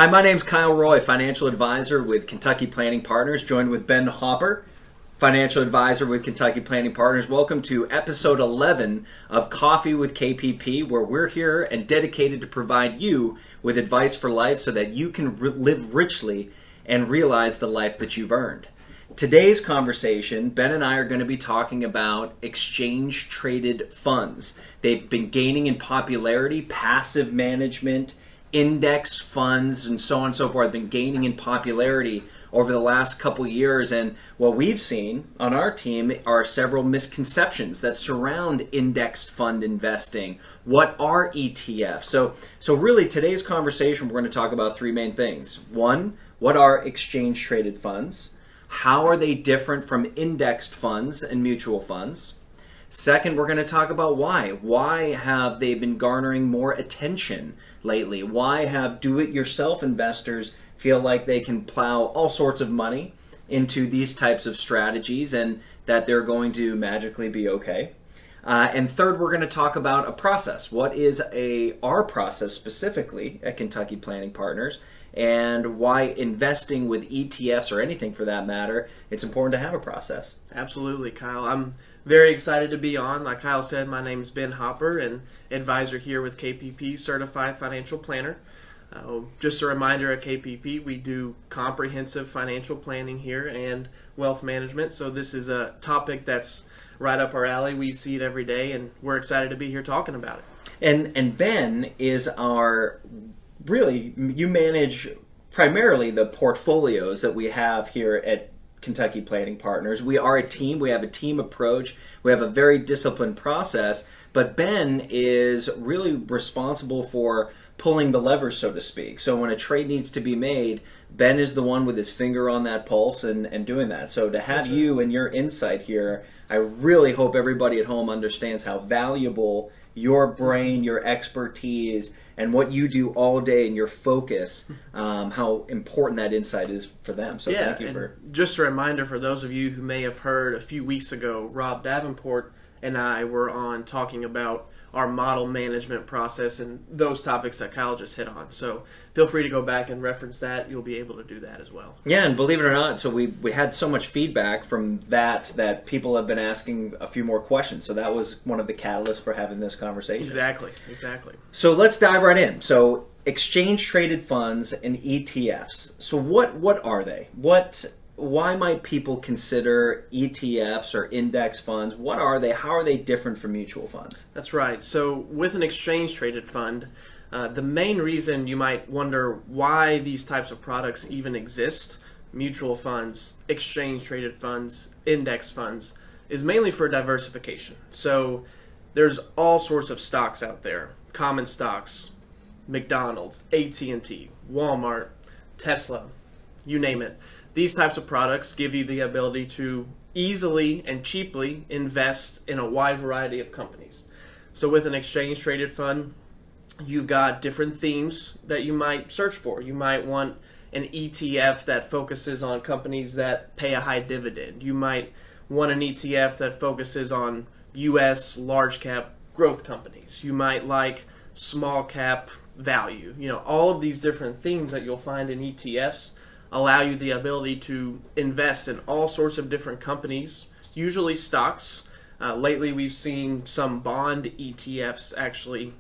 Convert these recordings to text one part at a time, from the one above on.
Hi, my name's Kyle Roy, financial advisor with Kentucky Planning Partners, joined with Ben Hopper, financial advisor with Kentucky Planning Partners. Welcome to episode 11 of Coffee with KPP, where we're here and dedicated to provide you with advice for life so that you can live richly and realize the life that you've earned. Today's conversation, Ben and I are going to be talking about exchange-traded funds. They've been gaining in popularity, passive management, index funds, and so on and so forth have been gaining in popularity over the last couple years. And what we've seen on our team are several misconceptions that surround indexed fund investing. What are ETFs? So really today's conversation, we're going to talk about three main things. One, what are exchange-traded funds? How are they different from indexed funds and mutual funds? Second, we're going to talk about why. Why have they been garnering more attention lately? Why have do-it-yourself investors feel like they can plow all sorts of money into these types of strategies and that they're going to magically be okay? And third, we're going to talk about a process. What is our process specifically at Kentucky Planning Partners, and why investing with ETFs or anything for that matter, it's important to have a process. Absolutely, Kyle. I'm very excited to be on. Like Kyle said, my name's Ben Hopper, and advisor here with KPP, Certified Financial Planner. Just a reminder, at KPP, we do comprehensive financial planning here and wealth management. So this is a topic that's right up our alley. We see it every day, and we're excited to be here talking about it. And Ben is you manage primarily the portfolios that we have here at Kentucky Planning Partners. We are a team. We have a team approach. We have a very disciplined process. But Ben is really responsible for pulling the levers, so to speak. So when a trade needs to be made, Ben is the one with his finger on that pulse and doing that. So to have you and your insight here, I really hope everybody at home understands how valuable your brain, your expertise, and what you do all day and your focus, how important that insight is for them. So thank you for... Just a reminder for those of you who may have heard a few weeks ago, Rob Davenport and I were on talking about our model management process and those topics that Kyle just hit on. So feel free to go back and reference that. You'll be able to do that as well. Yeah, and believe it or not, so we had so much feedback from that people have been asking a few more questions. So that was one of the catalysts for having this conversation. Exactly. So let's dive right in. So exchange-traded funds and ETFs. So what are they? Why might people consider ETFs or index funds? What are they? How are they different from mutual funds? That's right. So with an exchange-traded fund, the main reason you might wonder why these types of products even exist, mutual funds, exchange-traded funds, index funds, is mainly for diversification. So there's all sorts of stocks out there, common stocks, McDonald's, AT&T, Walmart, Tesla, you name it. These types of products give you the ability to easily and cheaply invest in a wide variety of companies. So with an exchange-traded fund, you've got different themes that you might search for. You might want an ETF that focuses on companies that pay a high dividend. You might want an ETF that focuses on U.S. large-cap growth companies. You might like small-cap value. All of these different themes that you'll find in ETFs allow you the ability to invest in all sorts of different companies, usually stocks. Lately we've seen some bond ETFs actually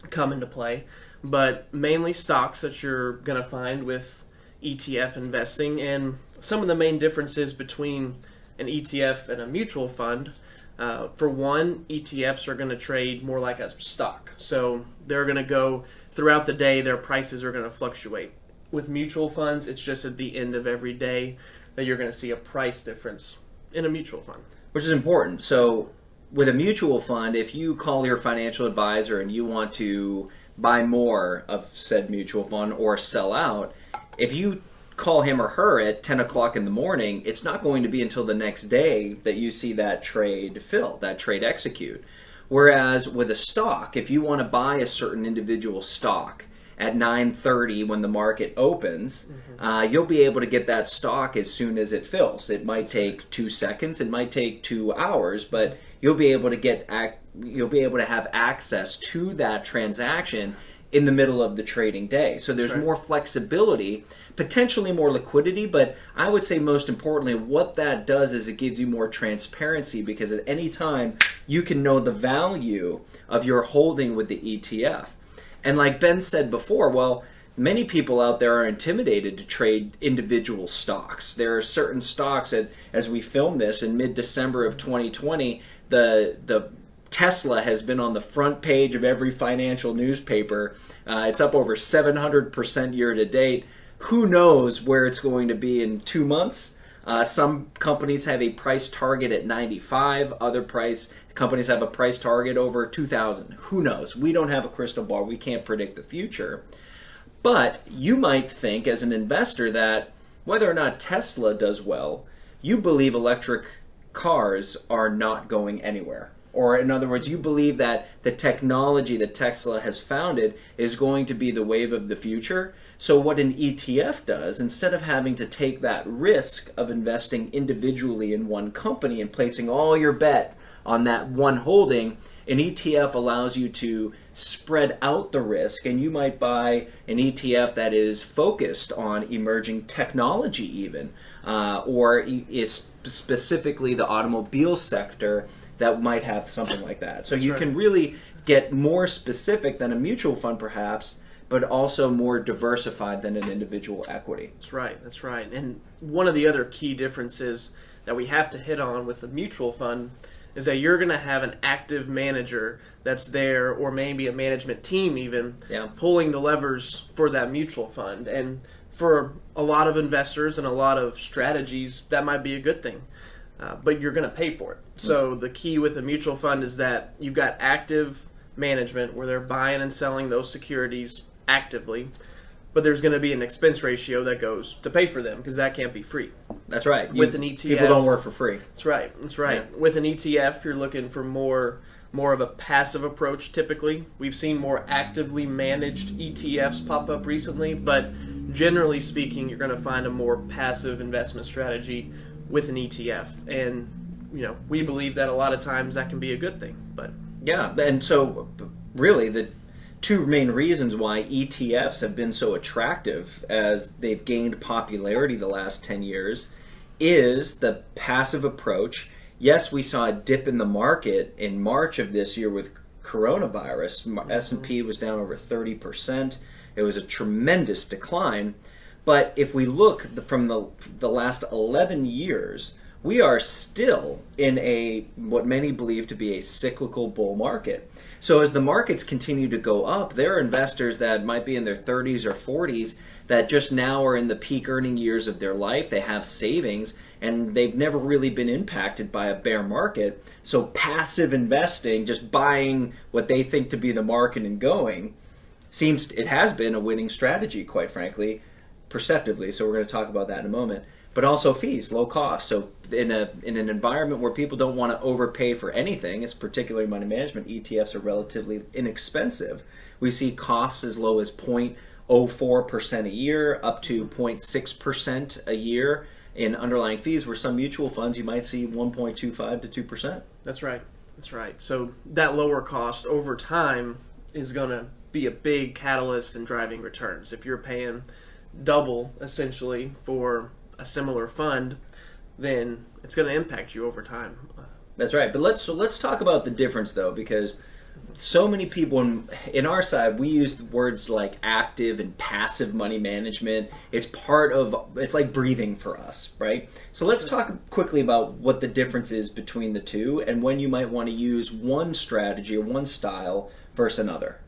come into play, but mainly stocks that you're going to find with ETF investing. And some of the main differences between an ETF and a mutual fund, for one, ETFs are going to trade more like a stock. So they're going to go throughout the day, their prices are going to fluctuate. With mutual funds, it's just at the end of every day that you're going to see a price difference in a mutual fund. Which is important. So with a mutual fund, if you call your financial advisor and you want to buy more of said mutual fund or sell out, if you call him or her at 10 o'clock in the morning, it's not going to be until the next day that you see that trade fill, that trade execute. Whereas with a stock, if you want to buy a certain individual stock at 9:30 when the market opens, you'll be able to get that stock as soon as it fills. It might take 2 seconds, it might take 2 hours, but you'll be able to have access to that transaction in the middle of the trading day. So there's more flexibility, potentially more liquidity, but I would say most importantly, what that does is it gives you more transparency, because at any time you can know the value of your holding with the ETF. And like Ben said before, well, many people out there are intimidated to trade individual stocks. There are certain stocks that, as we film this in mid-December of 2020, the Tesla has been on the front page of every financial newspaper. It's up over 700% year to date. Who knows where it's going to be in 2 months? Some companies have a price target at 95. Other companies have a price target over 2,000. Who knows? We don't have a crystal ball. We can't predict the future. But you might think as an investor that whether or not Tesla does well, you believe electric cars are not going anywhere. Or in other words, you believe that the technology that Tesla has founded is going to be the wave of the future. So what an ETF does, instead of having to take that risk of investing individually in one company and placing all your bet on that one holding, an ETF allows you to spread out the risk, and you might buy an ETF that is focused on emerging technology even, or is specifically the automobile sector that might have something like that. So you can really get more specific than a mutual fund perhaps, but also more diversified than an individual equity. That's right. And one of the other key differences that we have to hit on with a mutual fund is that you're going to have an active manager that's there, or maybe a management team even, pulling the levers for that mutual fund. And for a lot of investors and a lot of strategies, that might be a good thing. But you're going to pay for it. So the key with a mutual fund is that you've got active management where they're buying and selling those securities actively, but there's going to be an expense ratio that goes to pay for them, because that can't be free. That's right. With an ETF, people don't work for free. That's right. Yeah. With an ETF, you're looking for more of a passive approach typically. We've seen more actively managed ETFs pop up recently, but generally speaking, you're going to find a more passive investment strategy with an ETF. And we believe that a lot of times that can be a good thing. But yeah, and so really the two main reasons why ETFs have been so attractive as they've gained popularity the last 10 years is the passive approach. Yes, we saw a dip in the market in March of this year with coronavirus. S&P was down over 30%. It was a tremendous decline. But if we look from the last 11 years, we are still in what many believe to be a cyclical bull market. So as the markets continue to go up, there are investors that might be in their 30s or 40s that just now are in the peak earning years of their life. They have savings, and they've never really been impacted by a bear market. So passive investing, just buying what they think to be the market and going, it has been a winning strategy, quite frankly, perceptively. So we're going to talk about that in a moment. But also fees, low cost. So in an environment where people don't want to overpay for anything, it's particularly money management, ETFs are relatively inexpensive. We see costs as low as 0.04% a year up to 0.6% a year in underlying fees, where some mutual funds you might see 1.25 to 2%. That's right. So that lower cost over time is going to be a big catalyst in driving returns. If you're paying double essentially for a similar fund, then it's going to impact you over time. That's right. But let's talk about the difference though, because so many people in our side, we use words like active and passive money management. It's like breathing for us, right? So let's talk quickly about what the difference is between the two and when you might want to use one strategy or one style versus another.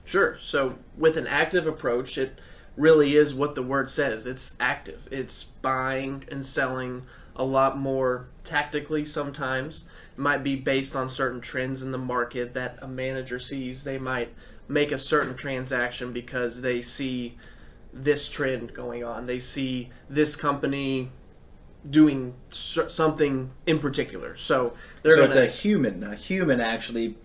Sure. So with an active approach, it really is what the word says. It's active. It's buying and selling a lot more tactically sometimes. It might be based on certain trends in the market that a manager sees. They might make a certain transaction because they see this trend going on. They see this company doing something in particular. So it's a human actually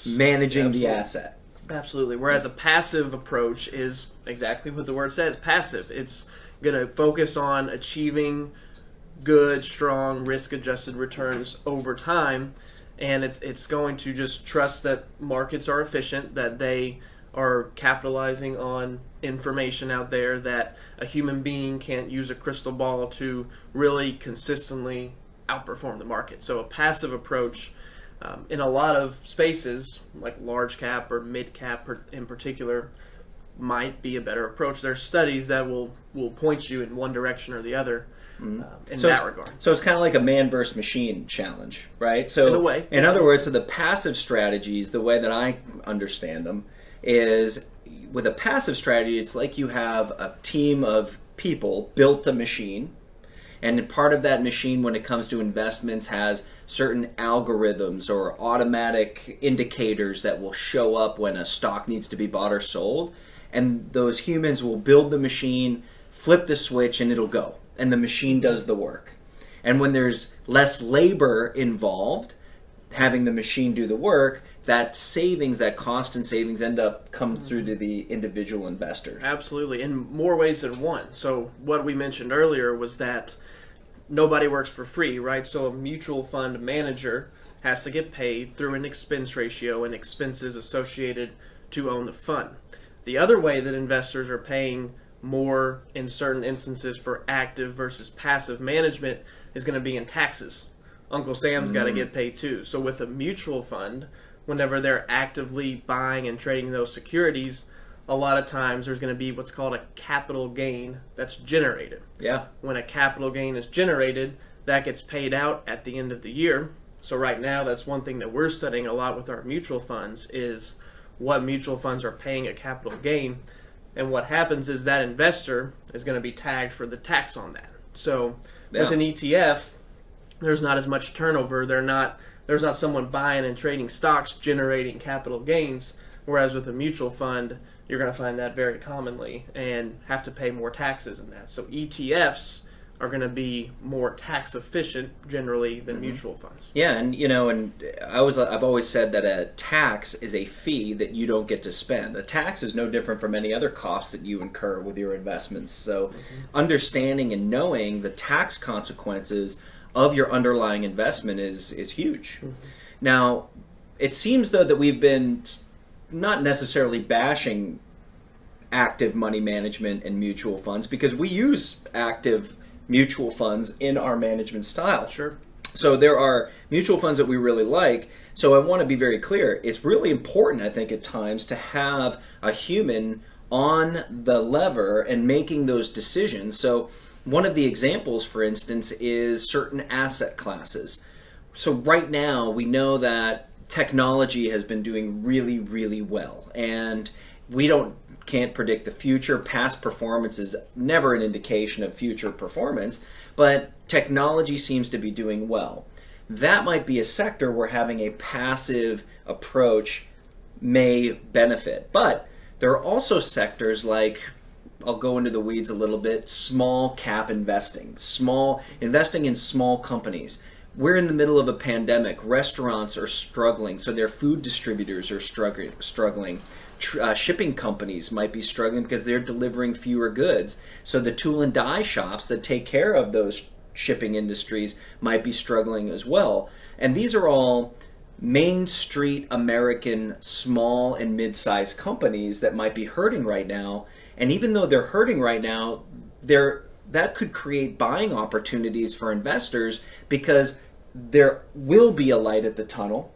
managing the asset. Absolutely. Whereas a passive approach is exactly what the word says, passive. It's going to focus on achieving good, strong, risk-adjusted returns over time, and it's going to just trust that markets are efficient, that they are capitalizing on information out there that a human being can't use a crystal ball to really consistently outperform the market. So a passive approach in a lot of spaces, like large cap or mid cap in particular, might be a better approach. There's studies that will point you in one direction or the other in that regard. So it's kind of like a man versus machine challenge, right? So in a way. In other words, so the passive strategies, the way that I understand them, is with a passive strategy, it's like you have a team of people built a machine, and part of that machine when it comes to investments has certain algorithms or automatic indicators that will show up when a stock needs to be bought or sold. And those humans will build the machine, flip the switch, and it'll go. And the machine does the work. And when there's less labor involved, having the machine do the work, that savings, that cost and savings end up coming through to the individual investor. Absolutely, in more ways than one. So what we mentioned earlier was that nobody works for free, right? So a mutual fund manager has to get paid through an expense ratio and expenses associated to own the fund. The other way that investors are paying more in certain instances for active versus passive management is going to be in taxes. Uncle Sam's got to get paid too. So with a mutual fund, whenever they're actively buying and trading those securities, a lot of times there's going to be what's called a capital gain that's generated. Yeah. When a capital gain is generated, that gets paid out at the end of the year. So right now, that's one thing that we're studying a lot with our mutual funds is what mutual funds are paying a capital gain. And what happens is that investor is going to be tagged for the tax on that. So with an ETF, there's not as much turnover. There's not someone buying and trading stocks generating capital gains. Whereas with a mutual fund, you're going to find that very commonly and have to pay more taxes in that. So ETFs are going to be more tax efficient generally than mutual funds. Yeah, and I've always said that a tax is a fee that you don't get to spend. A tax is no different from any other cost that you incur with your investments. So understanding and knowing the tax consequences of your underlying investment is huge. Now, it seems though that we've been not necessarily bashing active money management and mutual funds because we use active mutual funds in our management style. Sure. So there are mutual funds that we really like. So I want to be very clear. It's really important, I think, at times to have a human on the lever and making those decisions. So one of the examples, for instance, is certain asset classes. So right now we know that technology has been doing really, really well. And we can't predict the future. Past performance is never an indication of future performance, but technology seems to be doing well. That might be a sector where having a passive approach may benefit. But there are also sectors like, I'll go into the weeds a little bit, small cap investing, investing in small companies. We're in the middle of a pandemic. Restaurants are struggling, so their food distributors are struggling. Shipping companies might be struggling because they're delivering fewer goods. So the tool and die shops that take care of those shipping industries might be struggling as well. And these are all Main Street American small and mid-sized companies that might be hurting right now. And even though they're hurting right now, that could create buying opportunities for investors because there will be a light at the tunnel.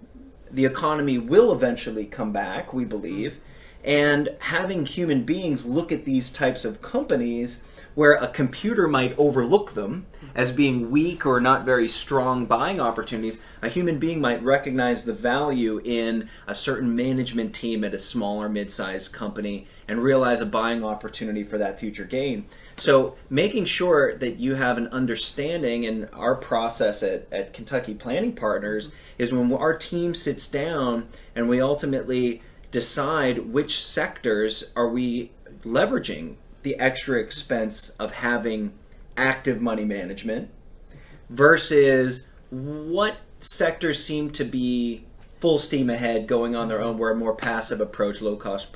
The economy will eventually come back, we believe. And having human beings look at these types of companies where a computer might overlook them as being weak or not very strong buying opportunities, a human being might recognize the value in a certain management team at a small or mid-sized company and realize a buying opportunity for that future gain. So making sure that you have an understanding, and our process at Kentucky Planning Partners is when our team sits down and we ultimately decide which sectors are we leveraging the extra expense of having active money management versus what sectors seem to be full steam ahead going on their own where a more passive approach, low cost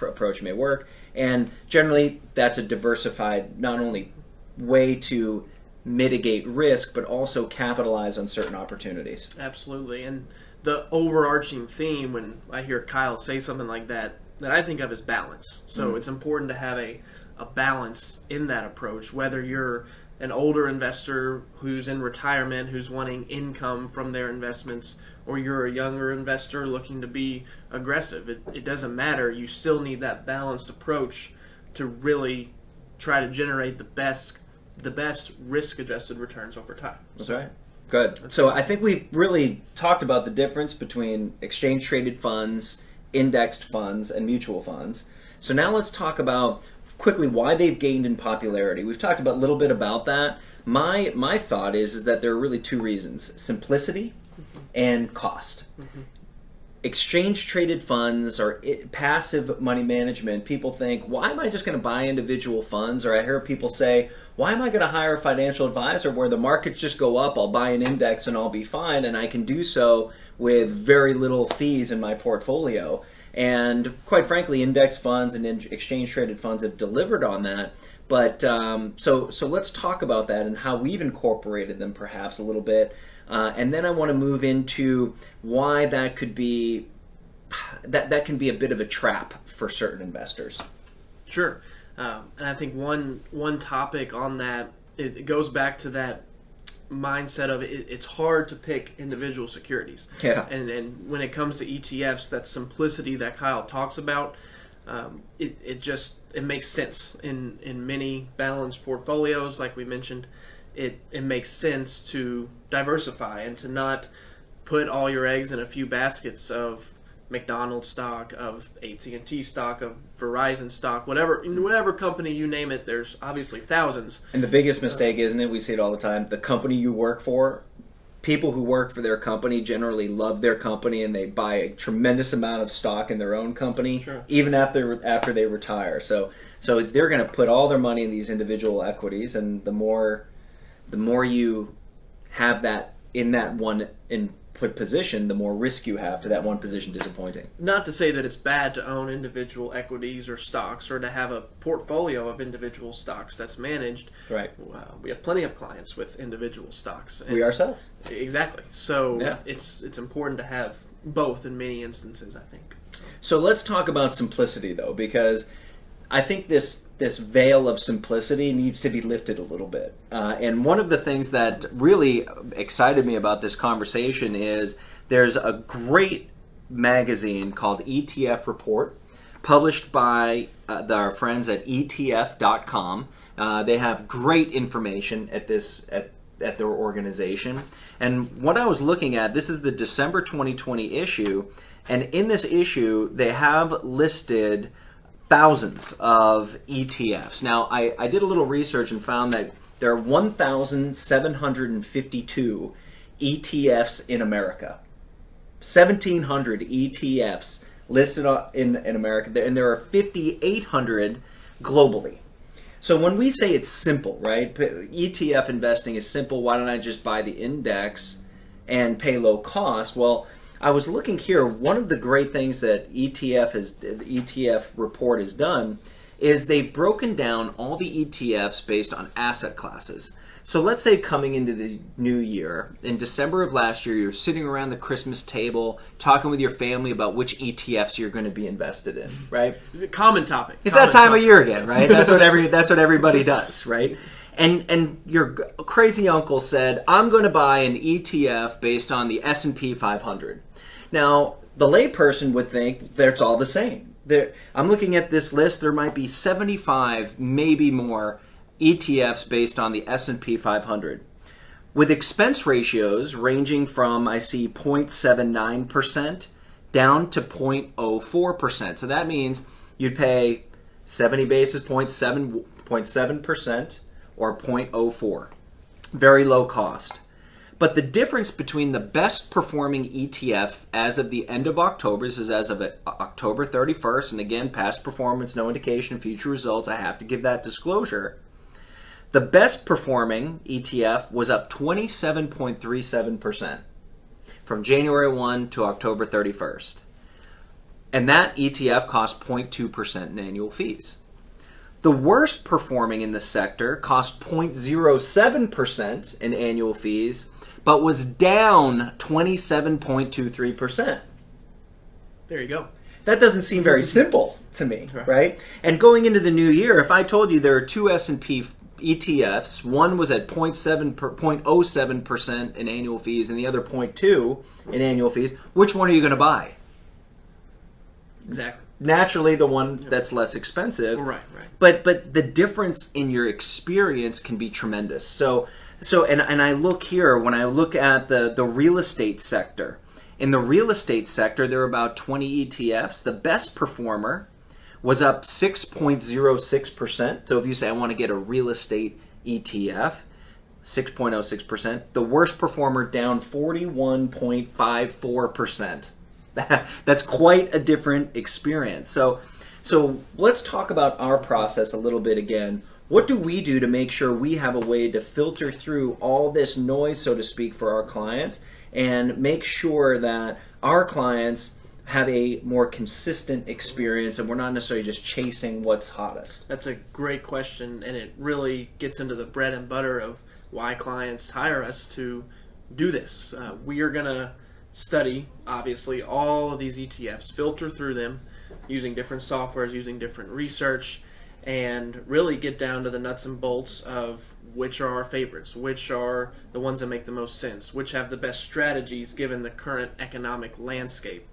approach may work. And generally that's a diversified not only way to mitigate risk but also capitalize on certain opportunities. Absolutely. And the overarching theme when I hear Kyle say something like that that I think of as balance. So it's important to have a balance in that approach, whether you're an older investor who's in retirement, who's wanting income from their investments, or you're a younger investor looking to be aggressive. It doesn't matter. You still need that balanced approach to really try to generate the best risk-adjusted returns over time. That's right. Good. So I think we've really talked about the difference between exchange-traded funds, indexed funds, and mutual funds. So now let's talk about quickly why they've gained in popularity. We've talked about a little bit about that. My thought is that there are really two reasons: simplicity and cost. Exchange traded funds or passive money management, people think, why am I just going to buy individual funds? Or I hear people say, why am I going to hire a financial advisor where the markets just go up, I'll buy an index and I'll be fine, and I can do so with very little fees in my portfolio. And quite frankly, index funds and exchange traded funds have delivered on that. But so let's talk about that and how we've incorporated them perhaps a little bit. And then I want to move into why that could be that can be a bit of a trap for certain investors. Sure, and I think one topic on that, it goes back to that mindset of it's hard to pick individual securities. Yeah. And when it comes to ETFs, that simplicity that Kyle talks about, it makes sense in many balanced portfolios, like we mentioned. It makes sense to diversify and to not put all your eggs in a few baskets of McDonald's stock, of AT&T stock, of Verizon stock, whatever company you name it. There's obviously thousands. And the biggest mistake, isn't it? We see it all the time. The company you work for, people who work for their company generally love their company and they buy a tremendous amount of stock in their own company, sure, even after they retire. So they're going to put all their money in these individual equities, and the more you have that in that one input position, the more risk you have to that one position disappointing. Not to say that it's bad to own individual equities or stocks, or to have a portfolio of individual stocks that's managed. Right. We have plenty of clients with individual stocks. We ourselves. Exactly. So yeah, it's important to have both in many instances, I think. So let's talk about simplicity, though, because I think this veil of simplicity needs to be lifted a little bit. And one of the things that really excited me about this conversation is there's a great magazine called ETF Report, published by our friends at ETF.com. They have great information at their organization. And what I was looking at, this is the December 2020 issue, and in this issue they have listed thousands of ETFs. Now, I did a little research and found that there are 1,752 ETFs in America. 1,700 ETFs listed in America, and there are 5,800 globally. So when we say it's simple, right? ETF investing is simple. Why don't I just buy the index and pay low cost? Well, I was looking here. One of the great things that the ETF report has done is they've broken down all the ETFs based on asset classes. So let's say coming into the new year, in December of last year, you're sitting around the Christmas table talking with your family about which ETFs you're going to be invested in, right? Common topic. It's that time of year again, right? That's what everybody does, right? And your crazy uncle said, I'm going to buy an ETF based on the S&P 500. Now, the layperson would think that it's all the same. I'm looking at this list. There might be 75, maybe more, ETFs based on the S&P 500, with expense ratios ranging from, I see, 0.79% down to 0.04%. So that means you'd pay 70 basis points, 7.7%, or 0.04. Very low cost. But the difference between the best performing ETF as of the end of October, this is as of October 31st, and again, past performance, no indication of future results, I have to give that disclosure. The best performing ETF was up 27.37% from January 1 to October 31st. And that ETF cost 0.2% in annual fees. The worst performing in the sector cost 0.07% in annual fees, but was down 27.23%. There you go. that doesn't seem very simple to me, right? And going into the new year, if I told you there are two S&P ETFs, one was at 0.07% in annual fees and the other 0.2 in annual fees, which one are you going to buy? Exactly. Naturally, the one that's less expensive. Right. But the difference in your experience can be tremendous. So I look here, when I look at the real estate sector. In the real estate sector, there are about 20 ETFs. The best performer was up 6.06%. So if you say, I want to get a real estate ETF, 6.06%. The worst performer down 41.54%. That's quite a different experience. So let's talk about our process a little bit again. What do we do to make sure we have a way to filter through all this noise, so to speak, for our clients and make sure that our clients have a more consistent experience and we're not necessarily just chasing what's hottest? That's a great question, and it really gets into the bread and butter of why clients hire us to do this. We are going to study, obviously, all of these ETFs, filter through them using different softwares, using different research, and really get down to the nuts and bolts of which are our favorites, which are the ones that make the most sense, which have the best strategies given the current economic landscape.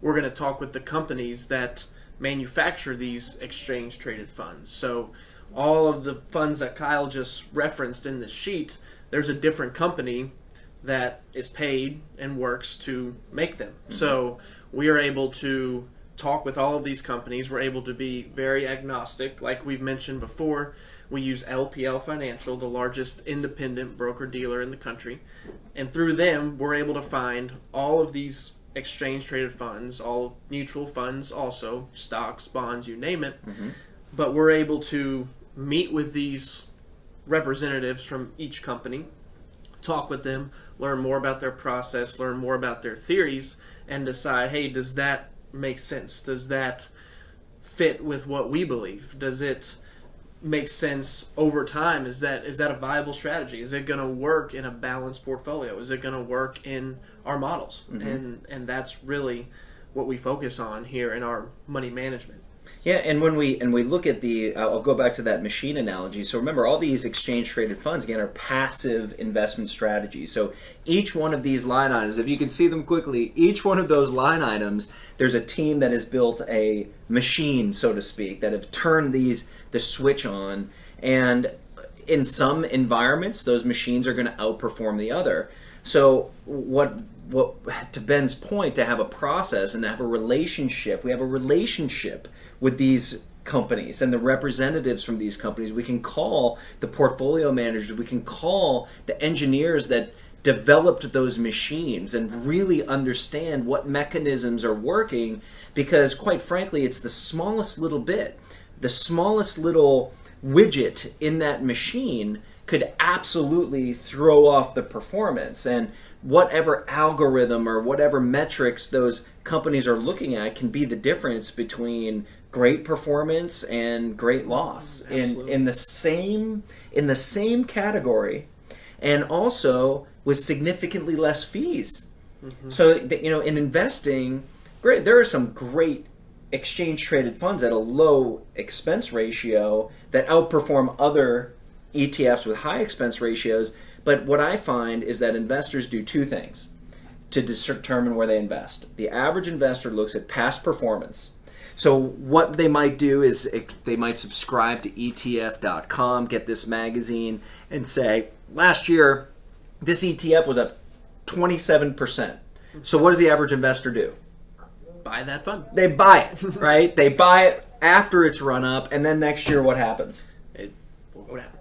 We're going to talk with the companies that manufacture these exchange-traded funds. So all of the funds that Kyle just referenced in this sheet, there's a different company that is paid and works to make them. Mm-hmm. So we are able to talk with all of these companies. We're able to be very agnostic. Like we've mentioned before, we use LPL Financial, the largest independent broker-dealer in the country. And through them, we're able to find all of these exchange-traded funds, all mutual funds also, stocks, bonds, you name it. Mm-hmm. But we're able to meet with these representatives from each company, talk with them, learn more about their process, learn more about their theories, and decide, hey, does that make sense? Does that fit with what we believe? Does it make sense over time? Is that a viable strategy? Is it going to work in a balanced portfolio? Is it going to work in our models? Mm-hmm. And that's really what we focus on here in our money management. Yeah, and when we look at I'll go back to that machine analogy. So remember, all these exchange-traded funds, again, are passive investment strategies. So each one of these line items, if you can see them quickly, each one of those line items, there's a team that has built a machine, so to speak, that have turned the switch on. And in some environments, those machines are going to outperform the other. So what to Ben's point, to have a process and to have a relationship, we have a relationship with these companies and the representatives from these companies. We can call the portfolio managers, we can call the engineers that developed those machines and really understand what mechanisms are working, because quite frankly, it's the smallest little bit, the smallest little widget in that machine could absolutely throw off the performance. And whatever algorithm or whatever metrics those companies are looking at can be the difference between great performance and great loss in the same category, and also with significantly less fees. Mm-hmm. So in investing, great, there are some great exchange traded funds at a low expense ratio that outperform other ETFs with high expense ratios. But what I find is that investors do two things to determine where they invest. The average investor looks at past performance. So what they might do is they might subscribe to ETF.com, get this magazine, and say, last year, this ETF was up 27%. So what does the average investor do? Buy that fund. They buy it, right? They buy it after it's run up, and then next year what happens?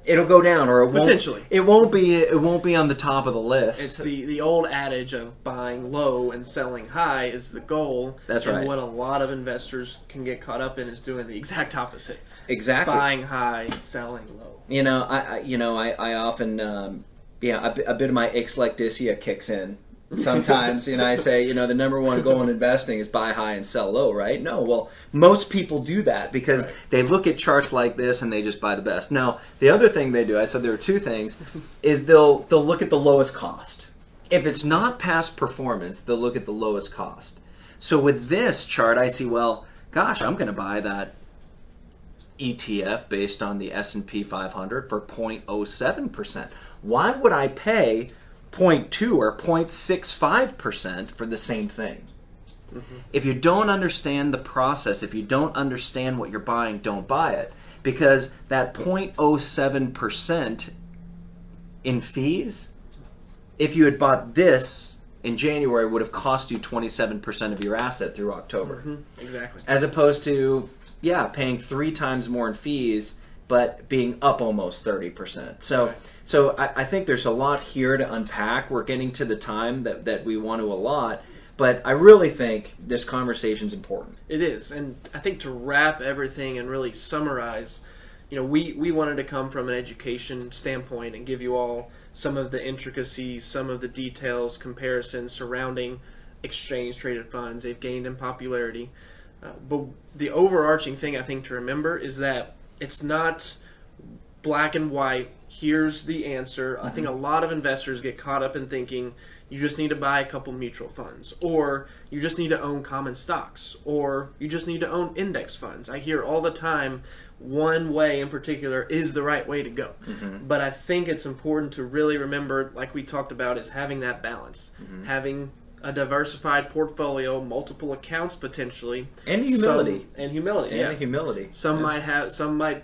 It'll go down, or it won't. Potentially. It won't be on the top of the list. It's the old adage of buying low and selling high is the goal. That's right. And what a lot of investors can get caught up in is doing the exact opposite. Exactly. Buying high, selling low. I often, a bit of my eclecticity kicks in. Sometimes, I say, the number one goal in investing is buy high and sell low, right? No, well, most people do that because they look at charts like this and they just buy the best. Now, the other thing they do, I said there are two things, is they'll look at the lowest cost. If it's not past performance, they'll look at the lowest cost. So with this chart, I see, well, gosh, I'm going to buy that ETF based on the S&P 500 for 0.07%. Why would I pay 0.2 or 0.65% for the same thing? If you don't understand the process, if you don't understand what you're buying, don't buy it. Because that 0.07% in fees, if you had bought this in January, would have cost you 27% of your asset through October. Exactly. As opposed to, paying 3 times more in fees, but being up almost 30%. So, Right. so I think there's a lot here to unpack. We're getting to the time that we want to allot. But I really think this conversation is important. It is, and I think to wrap everything and really summarize, we wanted to come from an education standpoint and give you all some of the intricacies, some of the details, comparisons surrounding exchange-traded funds. They've gained in popularity. But the overarching thing I think to remember is that it's not black and white. Here's the answer. I think a lot of investors get caught up in thinking you just need to buy a couple mutual funds, or you just need to own common stocks, or you just need to own index funds. I hear all the time one way in particular is the right way to go. But I think it's important to really remember, like we talked about, is having that balance, having a diversified portfolio, multiple accounts potentially, And humility. Humility.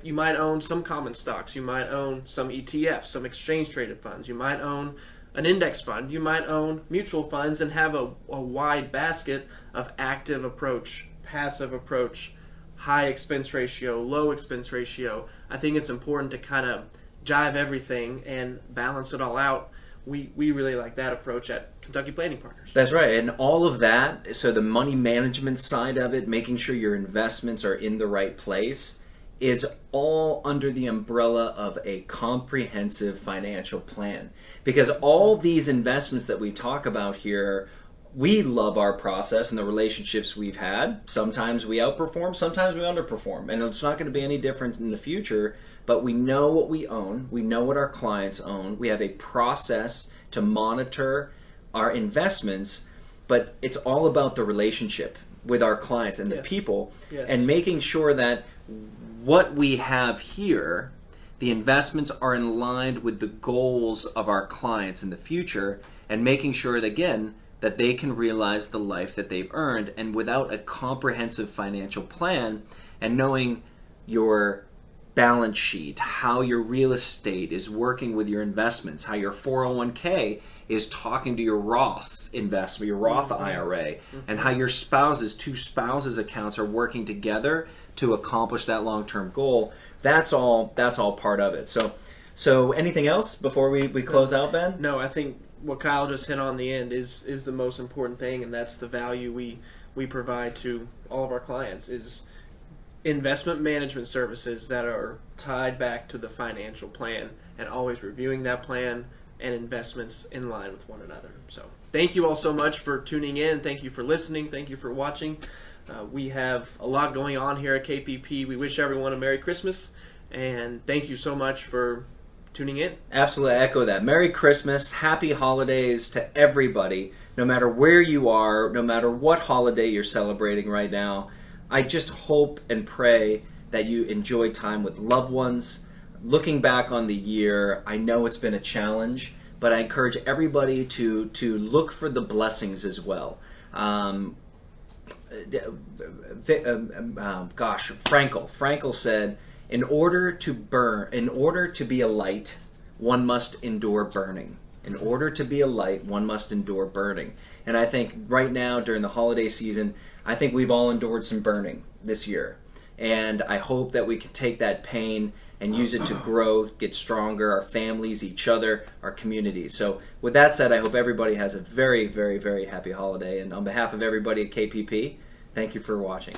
You might own some common stocks, you might own some ETFs, some exchange traded funds, you might own an index fund, you might own mutual funds, and have a wide basket of active approach, passive approach, high expense ratio, low expense ratio. I think it's important to kind of jive everything and balance it all out. We really like that approach at Kentucky Planning Partners. That's right. And all of that, so the money management side of it, making sure your investments are in the right place, is all under the umbrella of a comprehensive financial plan. Because all these investments that we talk about here, we love our process and the relationships we've had. Sometimes we outperform, sometimes we underperform. And it's not going to be any different in the future, but we know what we own. We know what our clients own. We have a process to monitor our investments, but it's all about the relationship with our clients and the people, and making sure that what we have here, the investments are in line with the goals of our clients in the future, and making sure that, again, that they can realize the life that they've earned. And without a comprehensive financial plan and knowing your balance sheet, how your real estate is working with your investments, how your 401k is talking to your Roth investment, your Roth IRA, and how your two spouses accounts are working together to accomplish that long-term goal. That's all part of it. So anything else before we close out, Ben? No, I think what Kyle just hit on the end is the most important thing, and that's the value we provide to all of our clients is investment management services that are tied back to the financial plan and always reviewing that plan and investments in line with one another. So thank you all so much for tuning in. Thank you for listening. Thank you for watching. We have a lot going on here at KPP. We wish everyone a Merry Christmas, and thank you so much for tuning in. Absolutely, I echo that. Merry Christmas, happy holidays to everybody, no matter where you are, no matter what holiday you're celebrating right now. I just hope and pray that you enjoy time with loved ones. Looking back on the year, I know it's been a challenge, but I encourage everybody to look for the blessings as well. Frankel said, in order to be a light, one must endure burning. In order to be a light, one must endure burning. And I think right now, during the holiday season, I think we've all endured some burning this year. And I hope that we can take that pain and use it to grow, get stronger, our families, each other, our communities. So with that said, I hope everybody has a very, very, very happy holiday. And on behalf of everybody at KPP, thank you for watching.